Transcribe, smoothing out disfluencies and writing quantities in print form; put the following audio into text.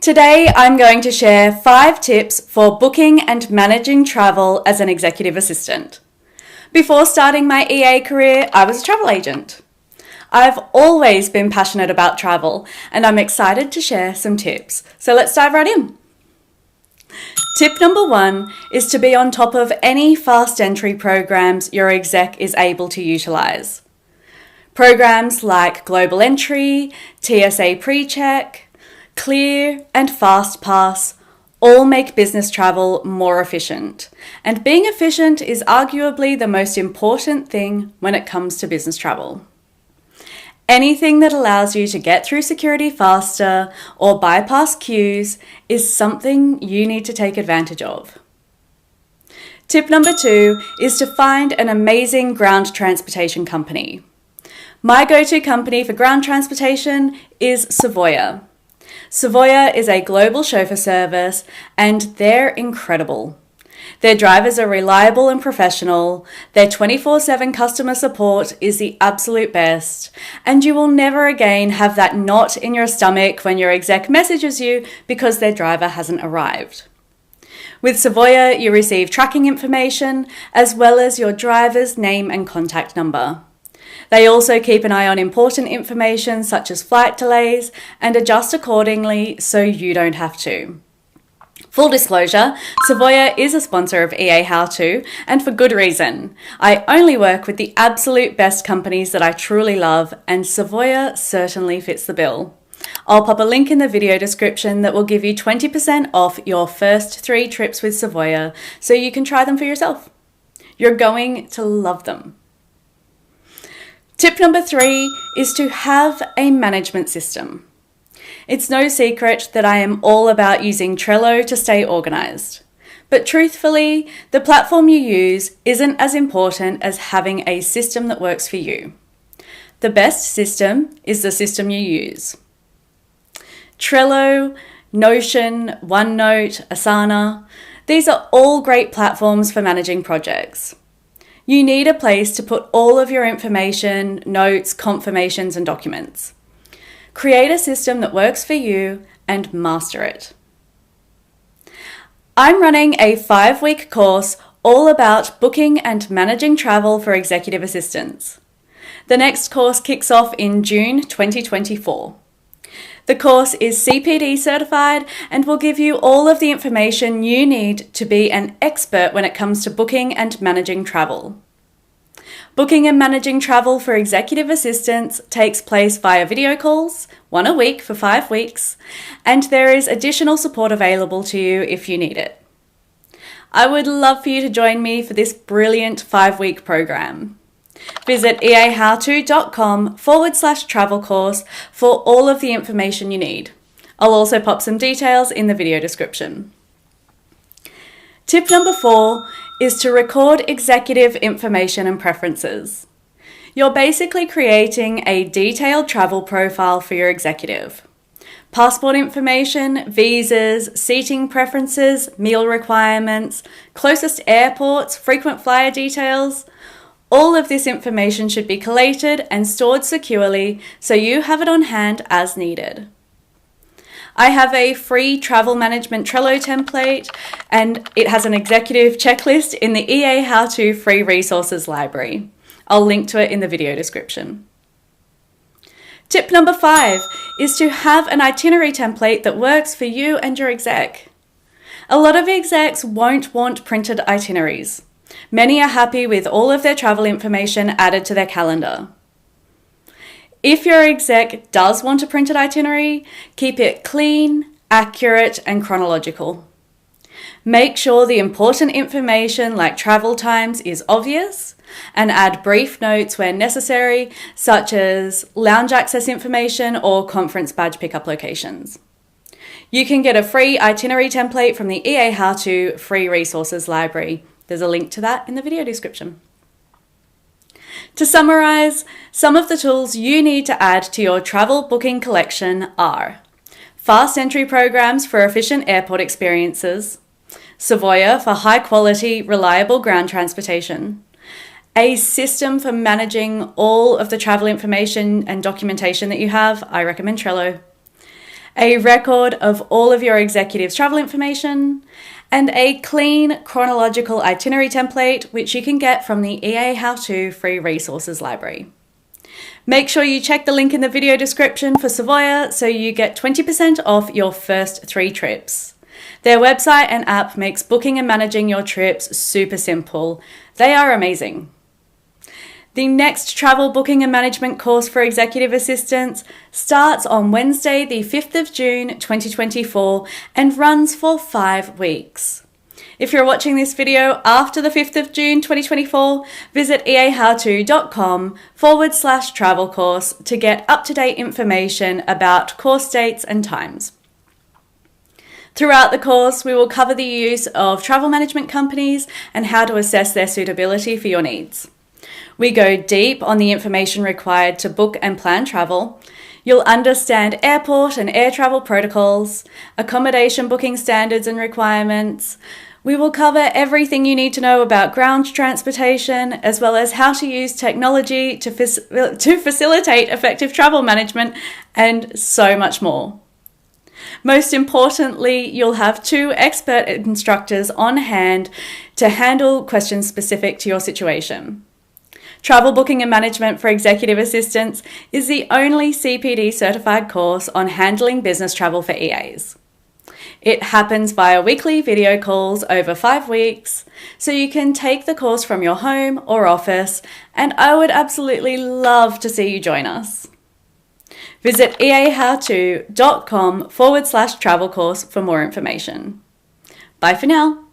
Today, I'm going to share 5 tips for booking and managing travel as an executive assistant. Before starting my EA career, I was a travel agent. I've always been passionate about travel, and I'm excited to share some tips. So let's dive right in. Tip number 1 is to be on top of any fast entry programs your exec is able to utilize. Programs like Global Entry, TSA PreCheck, Clear and FastPass all make business travel more efficient. And being efficient is arguably the most important thing when it comes to business travel. Anything that allows you to get through security faster or bypass queues is something you need to take advantage of. Tip number 2 is to find an amazing ground transportation company. My go-to company for ground transportation is SAVOYA. SAVOYA is a global chauffeur service and they're incredible. Their drivers are reliable and professional, their 24/7 customer support is the absolute best, and you will never again have that knot in your stomach when your exec messages you because their driver hasn't arrived. With SAVOYA, you receive tracking information as well as your driver's name and contact number. They also keep an eye on important information such as flight delays and adjust accordingly so you don't have to. Full disclosure, SAVOYA is a sponsor of EA How To, and for good reason. I only work with the absolute best companies that I truly love, and SAVOYA certainly fits the bill. I'll pop a link in the video description that will give you 20% off your first 3 trips with SAVOYA so you can try them for yourself. You're going to love them. Tip number 3 is to have a management system. It's no secret that I am all about using Trello to stay organized. But truthfully, the platform you use isn't as important as having a system that works for you. The best system is the system you use. Trello, Notion, OneNote, Asana, these are all great platforms for managing projects. You need a place to put all of your information, notes, confirmations, and documents. Create a system that works for you and master it. I'm running a 5-week course all about booking and managing travel for executive assistants. The next course kicks off in June 2024. The course is CPD certified and will give you all of the information you need to be an expert when it comes to booking and managing travel. Booking and managing travel for executive assistants takes place via video calls, 1 a week for 5 weeks, and there is additional support available to you if you need it. I would love for you to join me for this brilliant 5-week program. Visit eahowto.com/travel course for all of the information you need. I'll also pop some details in the video description. Tip number 4 is to record executive information and preferences. You're basically creating a detailed travel profile for your executive. Passport information, visas, seating preferences, meal requirements, closest airports, frequent flyer details. All of this information should be collated and stored securely so you have it on hand as needed. I have a free travel management Trello template and it has an executive checklist in the EA How To free resources library. I'll link to it in the video description. Tip number 5 is to have an itinerary template that works for you and your exec. A lot of execs won't want printed itineraries. Many are happy with all of their travel information added to their calendar. If your exec does want a printed itinerary, keep it clean, accurate, and chronological. Make sure the important information like travel times is obvious and add brief notes where necessary, such as lounge access information or conference badge pickup locations. You can get a free itinerary template from the EA How To free resources library. There's a link to that in the video description. To summarize, some of the tools you need to add to your travel booking collection are fast entry programs for efficient airport experiences, SAVOYA for high quality, reliable ground transportation, a system for managing all of the travel information and documentation that you have, I recommend Trello, a record of all of your executives' travel information, and a clean chronological itinerary template which you can get from the EA How-To free resources library. Make sure you check the link in the video description for SAVOYA so you get 20% off your first 3 trips. Their website and app makes booking and managing your trips super simple. They are amazing. The next travel booking and management course for executive assistants starts on Wednesday, the 5th of June 2024 and runs for 5 weeks. If you're watching this video after the 5th of June 2024, visit eahowto.com/travel course to get up-to-date information about course dates and times. Throughout the course, we will cover the use of travel management companies and how to assess their suitability for your needs. We go deep on the information required to book and plan travel. You'll understand airport and air travel protocols, accommodation booking standards and requirements. We will cover everything you need to know about ground transportation, as well as how to use technology to facilitate effective travel management, and so much more. Most importantly, you'll have 2 expert instructors on hand to handle questions specific to your situation. Travel booking and management for executive assistants is the only CPD certified course on handling business travel for EAs. It happens via weekly video calls over 5 weeks, so you can take the course from your home or office, and I would absolutely love to see you join us. Visit eahowto.com/travel course for more information. Bye for now.